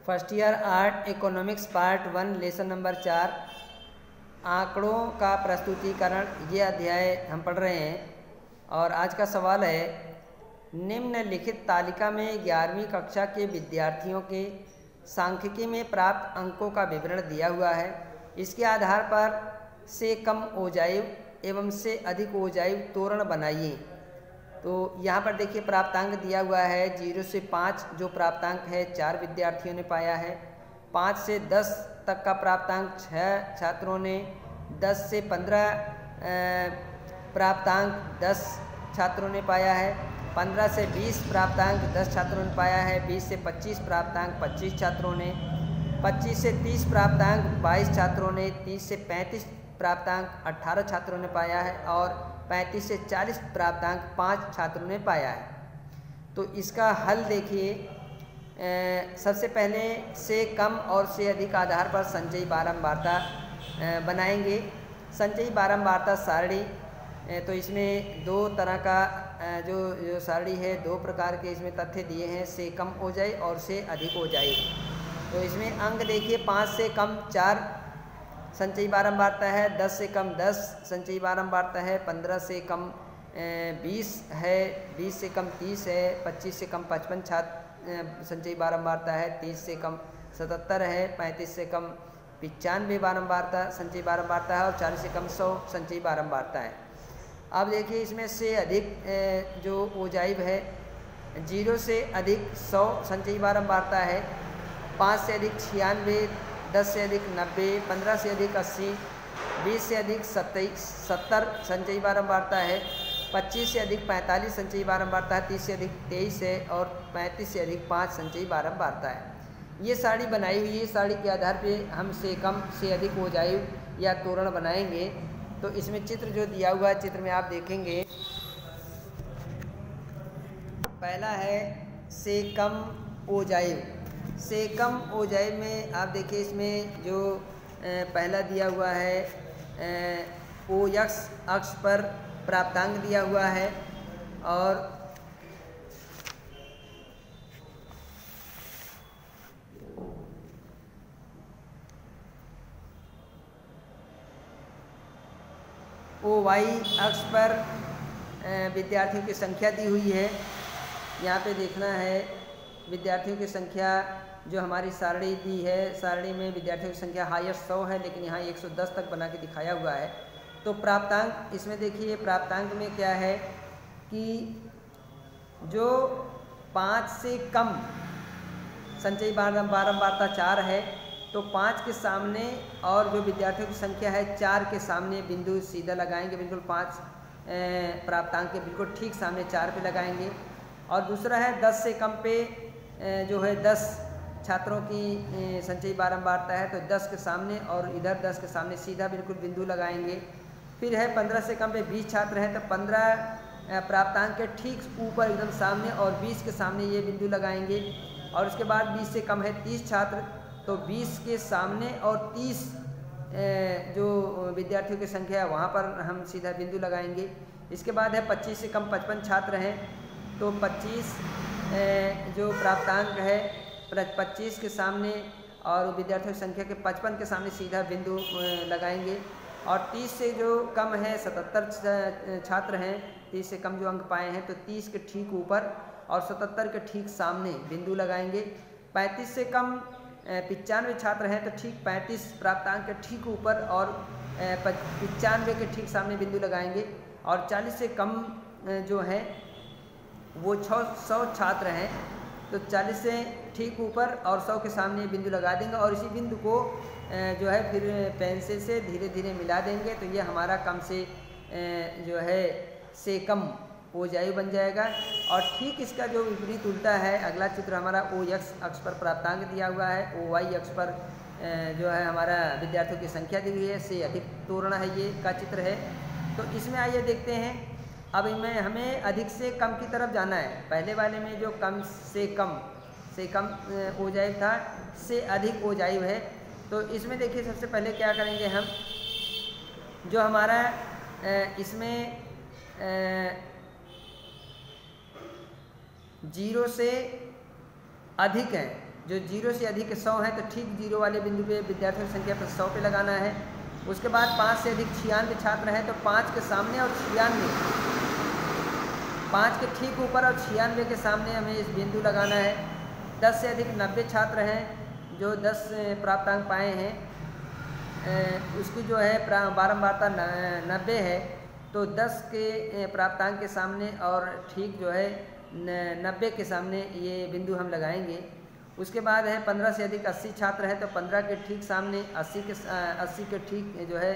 First year art economics part 1 lesson number 4 आंकड़ों का प्रस्तुतिकरण, ये अध्याय हम पढ़ रहे हैं। और आज का सवाल है, निम्नलिखित तालिका में 11वीं कक्षा के विद्यार्थियों के सांख्यिकी में प्राप्त अंकों का विवरण दिया हुआ है। इसके आधार पर से कम ओजाइव एवं से अधिक ओजाइव तोरण बनाइए। तो यहाँ पर देखिए प्राप्तांक दिया हुआ है 0 से 5 जो प्राप्तांक है 4 विद्यार्थियों ने पाया है। 5 से 10 तक का प्राप्तांक 6 छात्रों ने, 10 से 15 प्राप्तांक 10 छात्रों ने पाया है। 15 से 20 प्राप्तांक 10 छात्रों ने पाया है। 20 से 25 प्राप्तांक 25 छात्रों ने, 25 से 30 प्राप्तांक 22 छात्रों ने, 30 से 35 प्राप्तांक 18 छात्रों ने पाया है और 35 से 40 प्राप्तांक 5 छात्रों ने पाया है। तो इसका हल देखिए, सबसे पहले से कम और से अधिक आधार पर संचयी बारंबारता बनाएंगे। संचयी बारंबारता सारणी, तो इसमें दो तरह का जो सारणी है, दो प्रकार के इसमें तथ्य दिए हैं, से कम ओजाई और से अधिक ओजाई। तो इसमें अंक देखिए, 5 से कम 4 संचयी बारंबारता है, 10 से कम 10 संचयी बारंबारता है, 15 से कम 20 है, 20 से कम 30 है, 25 से कम 55 संचयी बारंबारता है, 30 से कम 77 है, 35 से कम 95 बारंबारता संचयी बारंबारता है और 40 से कम 100 संचयी बारंबारता है। अब देखिए इसमें से अधिक जो ओजाइव है, 0 से अधिक 100 संचयी बारंबारता है, 5 से अधिक 96, 10 से अधिक 90, 15 से अधिक 80, 20 से अधिक 70 संचयी बारंबारता है, 25 से अधिक 45 संचयी बारंबारता है, 30 से अधिक 23 है और 35 से अधिक 5 संचयी बारंबारता है। ये सारणी बनाई हुई है। सारणी के आधार पे हम से कम से अधिक ओजाइव या तोरण बनाएंगे। तो इसमें चित्र जो दिया हुआ है, चित्र में आप देखेंगे, पहला है से कम ओजाइव। से कम ओजाइव में आप देखिए, इसमें जो पहला दिया हुआ है ओ एक्स अक्ष पर प्राप्तांक दिया हुआ है और ओ वाई अक्ष पर विद्यार्थियों की संख्या दी हुई है। यहाँ पे देखना है विद्यार्थियों की संख्या जो हमारी सारणी दी है, सारणी में विद्यार्थियों की संख्या हाईएस्ट 100 है, लेकिन यहाँ 110 तक बना के दिखाया हुआ है। तो प्राप्तांक इसमें देखिए, प्राप्तांक में क्या है कि जो 5 से कम संचयी बारंबारता 4 है, तो 5 के सामने और जो विद्यार्थियों की संख्या है 4 के सामने बिंदु सीधा लगाएंगे, बिल्कुल 5 प्राप्तांक के बिल्कुल ठीक सामने 4 पे लगाएंगे। और दूसरा है 10 से कम पे जो है 10 छात्रों की संचयी बारंबारता है, तो 10 के सामने और इधर 10 के सामने सीधा बिल्कुल बिंदु लगाएंगे। फिर है 15 से कम पे 20 छात्र हैं, तो 15 प्राप्तांक के ठीक ऊपर एकदम सामने और 20 के सामने ये बिंदु लगाएंगे। और उसके बाद 20 से कम है 30 छात्र, तो 20 के सामने और 30 जो विद्यार्थियों की संख्या है वहाँ पर हम सीधा बिंदु लगाएंगे। इसके बाद है 25 से कम 55 छात्र हैं, तो 25 जो प्राप्तांक है 25 के सामने और विद्यार्थियों की संख्या के 55 के सामने सीधा बिंदु लगाएंगे। और 30 से जो कम है 77 छात्र हैं, 30 से कम जो अंक पाए हैं, तो 30 के ठीक ऊपर और 77 के ठीक सामने बिंदु लगाएंगे। 35 से कम 95 छात्र हैं, तो ठीक 35 प्राप्तांक के ठीक ऊपर और 95 के ठीक सामने बिंदु लगाएंगे। और 40 से कम जो है वो 100 छात्र हैं, तो 40 से ठीक ऊपर और 100 के सामने बिंदु लगा देंगे और इसी बिंदु को जो है फिर पेंसिल से धीरे धीरे मिला देंगे। तो ये हमारा कम से जो है से कम ओजाइव बन जाएगा। और ठीक इसका जो विपरीत उल्टा है, अगला चित्र हमारा ओ एक्स अक्ष पर प्राप्तांक दिया हुआ है, ओ वाई अक्ष पर जो है हमारा विद्यार्थियों की संख्या दी हुई है, से अधिक तोरण है, ये का चित्र है। तो इसमें आइए देखते हैं, अब इनमें हमें अधिक से कम की तरफ जाना है। पहले वाले में जो कम ओजाइव था, से अधिक ओजाइव है। तो इसमें देखिए सबसे पहले क्या करेंगे हम, जो हमारा इसमें 0 से अधिक है, जो 0 से अधिक 100 है तो ठीक 0 वाले बिंदु पे विद्यार्थियों की संख्या पर 100 पे लगाना है। उसके बाद 5 से अधिक 96 छात्र हैं तो 5 के सामने और 96, 5 के ठीक ऊपर और 96 के सामने हमें इस बिंदु लगाना है। 10 से अधिक 90 छात्र हैं जो 10 प्राप्तांक पाए हैं, उसकी जो है बारंबारता 90 है तो 10 के प्राप्तांक के सामने और ठीक जो है 90 के सामने ये बिंदु हम लगाएंगे। उसके बाद है 15 से अधिक 80 छात्र हैं तो 15 के ठीक सामने 80 के ठीक जो है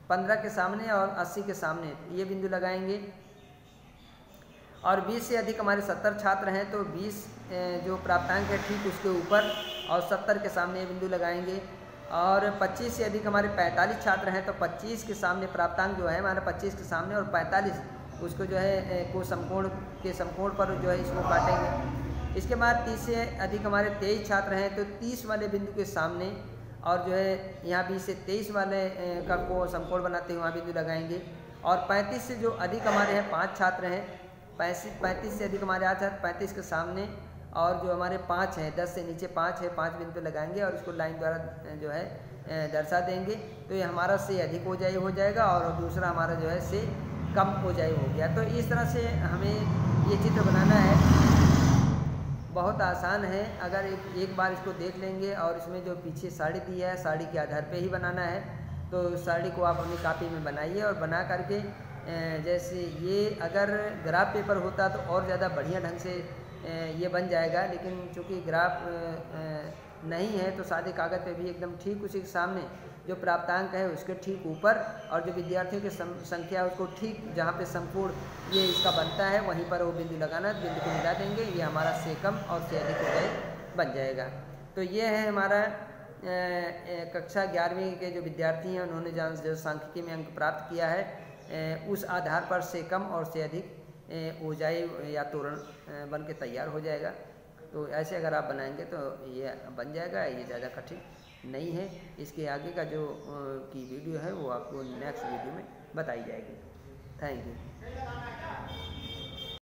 15 के सामने और 80 के सामने ये बिंदु लगाएंगे। और 20 से अधिक हमारे 70 छात्र हैं तो 20 जो प्राप्तांक है ठीक उसके ऊपर और 70 के सामने ये बिंदु लगाएंगे। और 25 से अधिक हमारे 45 छात्र हैं तो 25 के सामने प्राप्तांक जो है हमारा 25 के सामने और 45 उसको जो है को समकोण के समकोण पर जो है इसको काटेंगे। इसके बाद 30 से अधिक हमारे 23 छात्र हैं तो 30 वाले बिंदु के सामने और जो है यहाँ 20 से 23 वाले का को समकोण बनाते हुए वहाँ बिंदु लगाएंगे। और 35 से जो अधिक हमारे हैं 5 छात्र हैं, 35 से अधिक हमारे 8 छात्र 35 के सामने और जो हमारे 5 हैं 10 से नीचे 5 है 5 बिंदु लगाएंगे और इसको लाइन द्वारा जो है दर्शा देंगे। तो ये हमारा से अधिक हो जाएगा और दूसरा हमारा जो है से कम हो गया। तो इस तरह से हमें ये चित्र बनाना है, बहुत आसान है। अगर एक बार इसको देख लेंगे और इसमें जो पीछे साड़ी दी है साड़ी के आधार पे ही बनाना है तो साड़ी को आप अपनी कॉपी में बनाइए और बना करके जैसे ये अगर ग्राफ पेपर होता तो और ज़्यादा बढ़िया ढंग से ये बन जाएगा, लेकिन चूँकि ग्राफ नहीं है तो सादे कागज़ पे भी एकदम ठीक उसी के सामने जो प्राप्तांक है उसके ठीक ऊपर और जो विद्यार्थियों की संख्या है उसको ठीक जहाँ पे समकोण ये इसका बनता है वहीं पर वो बिंदु लगाना, बिंदु को मिला देंगे, ये हमारा से कम और से अधिक हो जाए बन जाएगा। तो ये है हमारा कक्षा 11वीं के जो विद्यार्थी हैं उन्होंने जो सांख्यिकी में अंक प्राप्त किया है उस आधार पर से कम और से अधिक ऊंचाई या तोरण बन के तैयार हो जाएगा। तो ऐसे अगर आप बनाएंगे तो ये बन जाएगा, ये ज़्यादा कठिन नहीं है। इसके आगे का जो की वीडियो है वो आपको नेक्स्ट वीडियो में बताई जाएगी। Thank you.